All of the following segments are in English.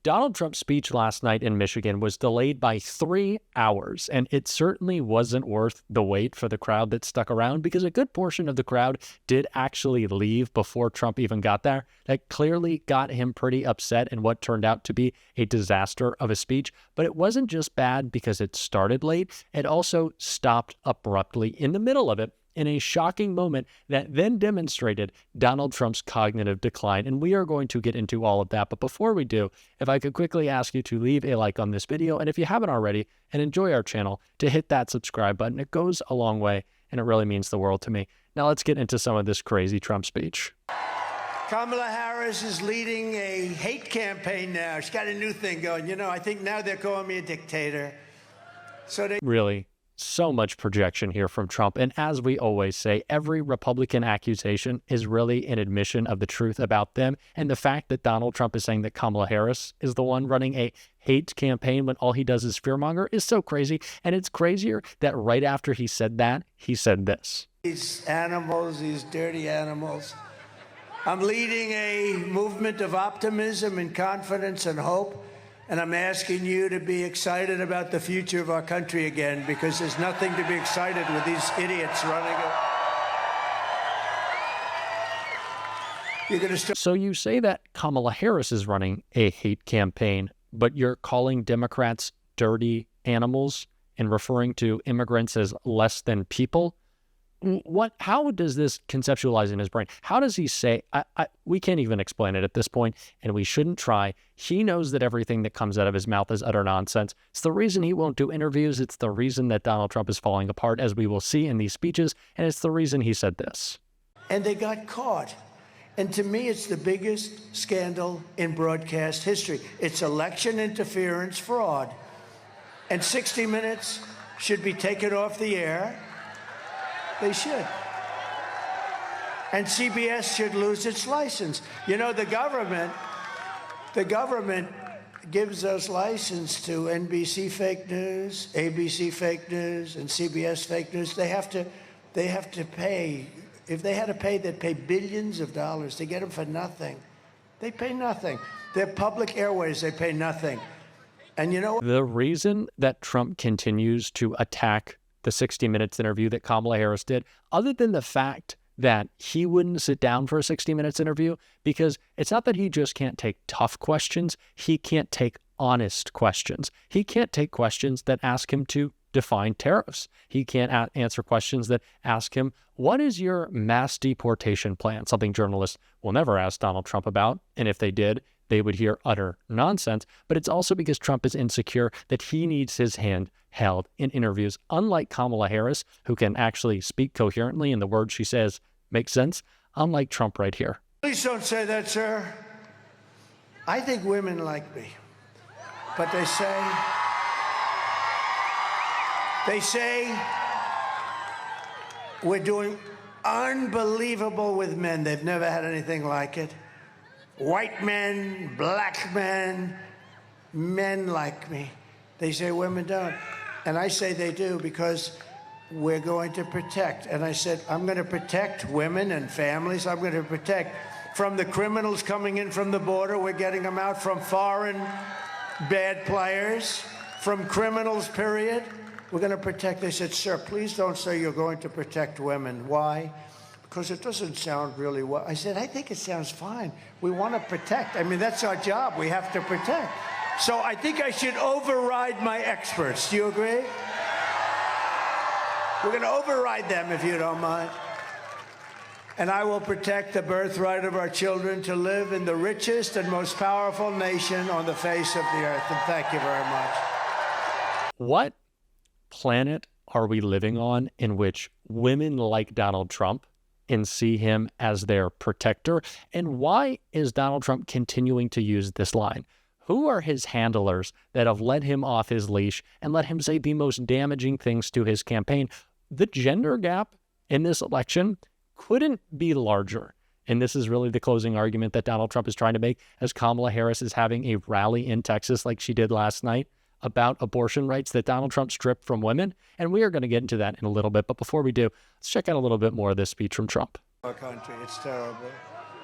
Donald Trump's speech last night in Michigan was delayed by 3 hours, and it certainly wasn't worth the wait for the crowd that stuck around, because a good portion of the crowd did actually leave before Trump even got there. That clearly got him pretty upset in what turned out to be a disaster of a speech. But it wasn't just bad because it started late, it also stopped abruptly in the middle of it, in a shocking moment that then demonstrated Donald Trump's cognitive decline. And we are going to get into all of that. But before we do, if I could quickly ask you to leave a like on this video, and if you haven't already and enjoy our channel, to hit that subscribe button. It goes a long way, and it really means the world to me. Now let's get into some of this crazy Trump speech. Kamala Harris is leading a hate campaign now. She's got a new thing going. You know, I think now they're calling me a dictator. So they really... so much projection here from Trump. And as we always say, every Republican accusation is really an admission of the truth about them. And the fact that Donald Trump is saying that Kamala Harris is the one running a hate campaign when all he does is fearmonger is so crazy. And it's crazier that right after he said that, he said this. These animals, these dirty animals. I'm leading a movement of optimism and confidence and hope. And I'm asking you to be excited about the future of our country again, because there's nothing to be excited with these idiots running it. You're going to start. So you say that Kamala Harris is running a hate campaign, but you're calling Democrats dirty animals and referring to immigrants as less than people? How does this conceptualize in his brain? How does he say, we can't even explain it at this point, and we shouldn't try. He knows that everything that comes out of his mouth is utter nonsense. It's the reason he won't do interviews. It's the reason that Donald Trump is falling apart, as we will see in these speeches, and it's the reason he said this. And they got caught. And to me, it's the biggest scandal in broadcast history. It's election interference fraud. And 60 Minutes should be taken off the air. They should. And CBS should lose its license. You know, the government gives us license to NBC fake news, ABC fake news, and CBS fake news. They have to pay. If they had to pay, they'd pay billions of dollars to get them for nothing. They pay nothing. They're public airways. They pay nothing. And you know, the reason that Trump continues to attack the 60 Minutes interview that Kamala Harris did, other than the fact that he wouldn't sit down for a 60 Minutes interview, because it's not that he just can't take tough questions, he can't take honest questions. He can't take questions that ask him to define tariffs. He can't answer questions that ask him, what is your mass deportation plan? Something journalists will never ask Donald Trump about, and if they did, they would hear utter nonsense. But it's also because Trump is insecure that he needs his hand held in interviews. Unlike Kamala Harris, who can actually speak coherently and the words she says make sense, unlike Trump right here. Please don't say that, sir. I think women like me. But they say we're doing unbelievable with men. They've never had anything like it. White men, black men, men like me. They say women don't. And I say they do, because we're going to protect. And I said, I'm going to protect women and families. I'm going to protect from the criminals coming in from the border. We're getting them out from foreign bad players, from criminals, period. We're going to protect. They said, sir, please don't say you're going to protect women. Why? Because it doesn't sound really well. I said, I think it sounds fine. We want to protect. I mean, that's our job. We have to protect. So I think I should override my experts. Do you agree? We're going to override them, if you don't mind. And I will protect the birthright of our children to live in the richest and most powerful nation on the face of the earth. And thank you very much. What planet are we living on in which women like Donald Trump and see him as their protector? And why is Donald Trump continuing to use this line? Who are his handlers that have let him off his leash and let him say the most damaging things to his campaign? The gender gap in this election couldn't be larger. And this is really the closing argument that Donald Trump is trying to make, as Kamala Harris is having a rally in Texas like she did last night about abortion rights that Donald Trump stripped from women. And we are going to get into that in a little bit. But before we do, let's check out a little bit more of this speech from Trump. Our country, it's terrible.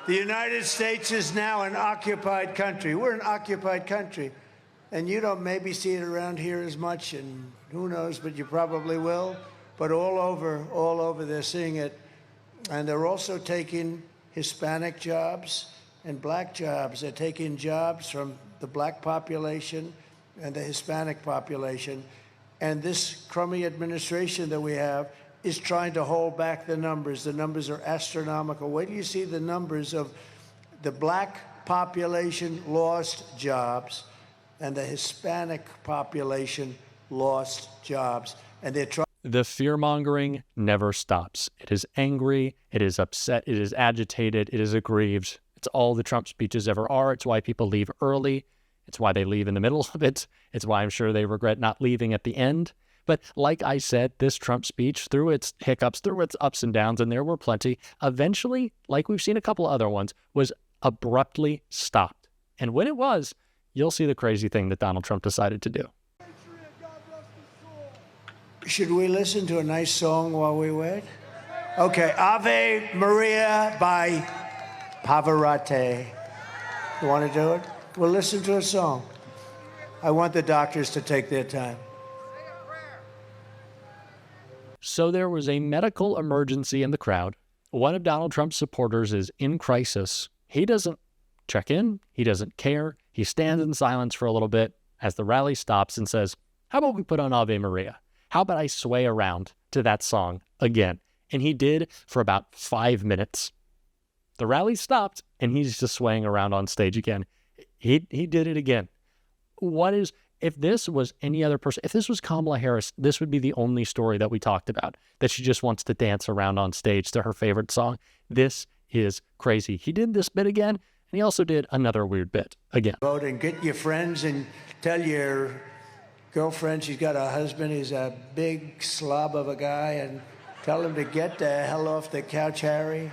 The United States is now an occupied country. We're an occupied country. And you don't maybe see it around here as much, and who knows, but you probably will. But all over, they're seeing it. And they're also taking Hispanic jobs and black jobs. They're taking jobs from the black population and the Hispanic population. And this crummy administration that we have is trying to hold back the numbers. The numbers are astronomical. Wait till you see the numbers of the black population lost jobs and the Hispanic population lost jobs. And they're trying. The fear-mongering never stops. It is angry, it is upset, it is agitated, it is aggrieved. It's all the Trump speeches ever are. It's why people leave early. It's why they leave in the middle of it. It's why I'm sure they regret not leaving at the end. But like I said, this Trump speech, through its hiccups, through its ups and downs, and there were plenty, eventually, like we've seen a couple other ones, was abruptly stopped. And when it was, you'll see the crazy thing that Donald Trump decided to do. Should we listen to a nice song while we wait? Okay, Ave Maria by Pavarotti. You want to do it? We'll listen to a song. I want the doctors to take their time. So there was a medical emergency in the crowd. One of Donald Trump's supporters is in crisis. He doesn't check in. He doesn't care. He stands in silence for a little bit as the rally stops and says, how about we put on Ave Maria? How about I sway around to that song again? And he did for about 5 minutes. The rally stopped and he's just swaying around on stage again. He did it again. If this was any other person, if this was Kamala Harris, this would be the only story that we talked about, that she just wants to dance around on stage to her favorite song. This is crazy. He did this bit again, and he also did another weird bit again. Vote and get your friends and tell your girlfriend she's got a husband who's a big slob of a guy, and tell him to get the hell off the couch, Harry.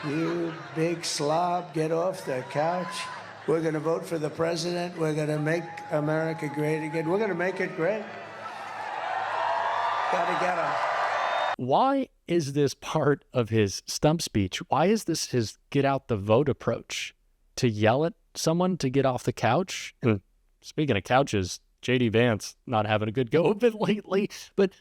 You big slob, get off the couch. We're going to vote for the president. We're going to make America great again. We're going to make it great. Got to get him. Why is this part of his stump speech? Why is this his get out the vote approach? To yell at someone to get off the couch? And speaking of couches, J.D. Vance not having a good go of it lately. But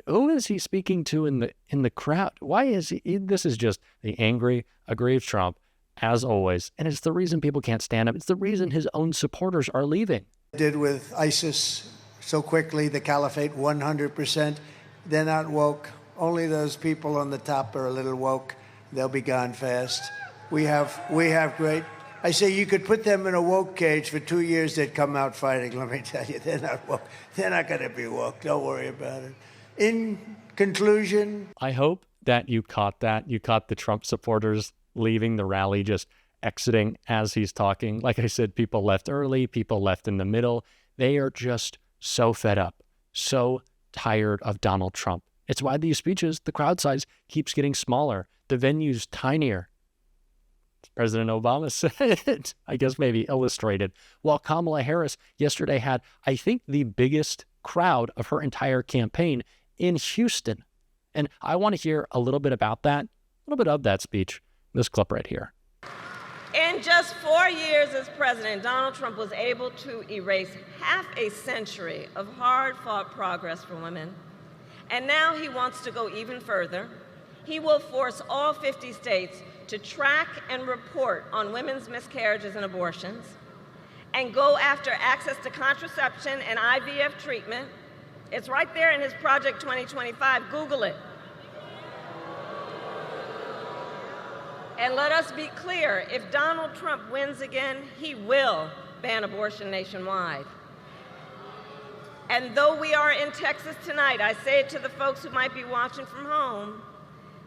who is he speaking to in the crowd? Why is he? This is just the angry, aggrieved Trump, as always. And it's the reason people can't stand him. It's the reason his own supporters are leaving. Did with ISIS so quickly, the caliphate, 100%. They're not woke. Only those people on the top are a little woke. They'll be gone fast. We have great. I say you could put them in a woke cage for 2 years, they'd come out fighting. Let me tell you, they're not woke. They're not going to be woke. Don't worry about it. In conclusion, I hope that you caught that. You caught the Trump supporters leaving the rally, just exiting as he's talking. Like I said, people left early, people left in the middle. They are just so fed up, so tired of Donald Trump. It's why these speeches, the crowd size keeps getting smaller, the venue's tinier. President Obama said, I guess maybe illustrated, while Kamala Harris yesterday had, I think, the biggest crowd of her entire campaign in Houston. And I want to hear a little bit about that, a little bit of that speech. This clip right here. In just 4 years as president, Donald Trump was able to erase half a century of hard-fought progress for women. And now he wants to go even further. He will force all 50 states to track and report on women's miscarriages and abortions, and go after access to contraception and IVF treatment. It's right there in his Project 2025. Google it. And let us be clear, if Donald Trump wins again, he will ban abortion nationwide. And though we are in Texas tonight, I say it to the folks who might be watching from home,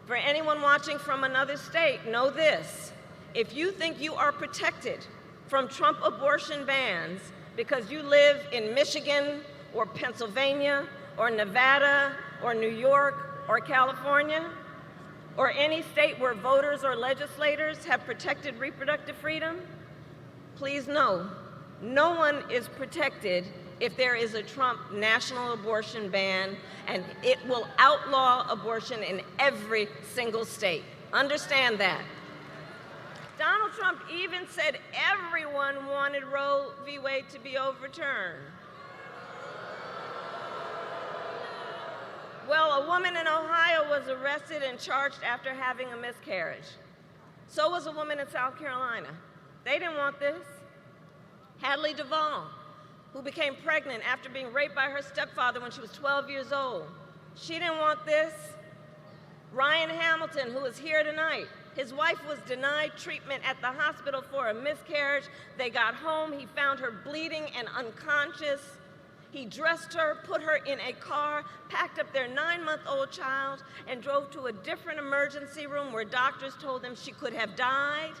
for anyone watching from another state, know this: if you think you are protected from Trump abortion bans because you live in Michigan or Pennsylvania or Nevada or New York or California, or any state where voters or legislators have protected reproductive freedom, please know, no one is protected if there is a Trump national abortion ban, and it will outlaw abortion in every single state. Understand that. Donald Trump even said everyone wanted Roe v. Wade to be overturned. Well, a woman in Ohio was arrested and charged after having a miscarriage. So was a woman in South Carolina. They didn't want this. Hadley Duvall, who became pregnant after being raped by her stepfather when she was 12 years old. She didn't want this. Ryan Hamilton, who is here tonight, his wife was denied treatment at the hospital for a miscarriage. They got home, he found her bleeding and unconscious. He dressed her, put her in a car, packed up their 9-month-old child, and drove to a different emergency room where doctors told them she could have died.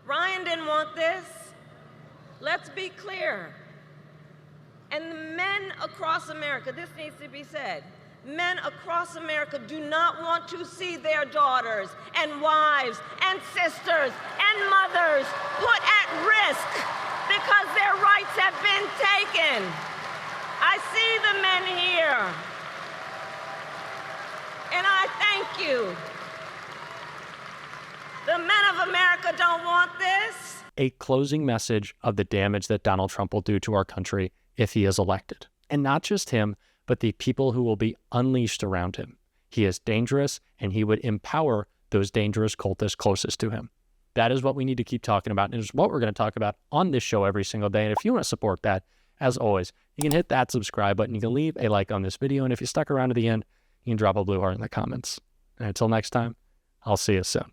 Ryan didn't want this. Let's be clear. And the men across America, this needs to be said, men across America do not want to see their daughters and wives and sisters and mothers put at risk because their rights have been taken. I see the men here, and I thank you. The men of America don't want this. A closing message of the damage that Donald Trump will do to our country if he is elected. And not just him, but the people who will be unleashed around him. He is dangerous, and he would empower those dangerous cultists closest to him. That is what we need to keep talking about, and it's what we're going to talk about on this show every single day. And if you want to support that, as always, you can hit that subscribe button. You can leave a like on this video, and if you stuck around to the end, you can drop a blue heart in the comments. And until next time, I'll see you soon.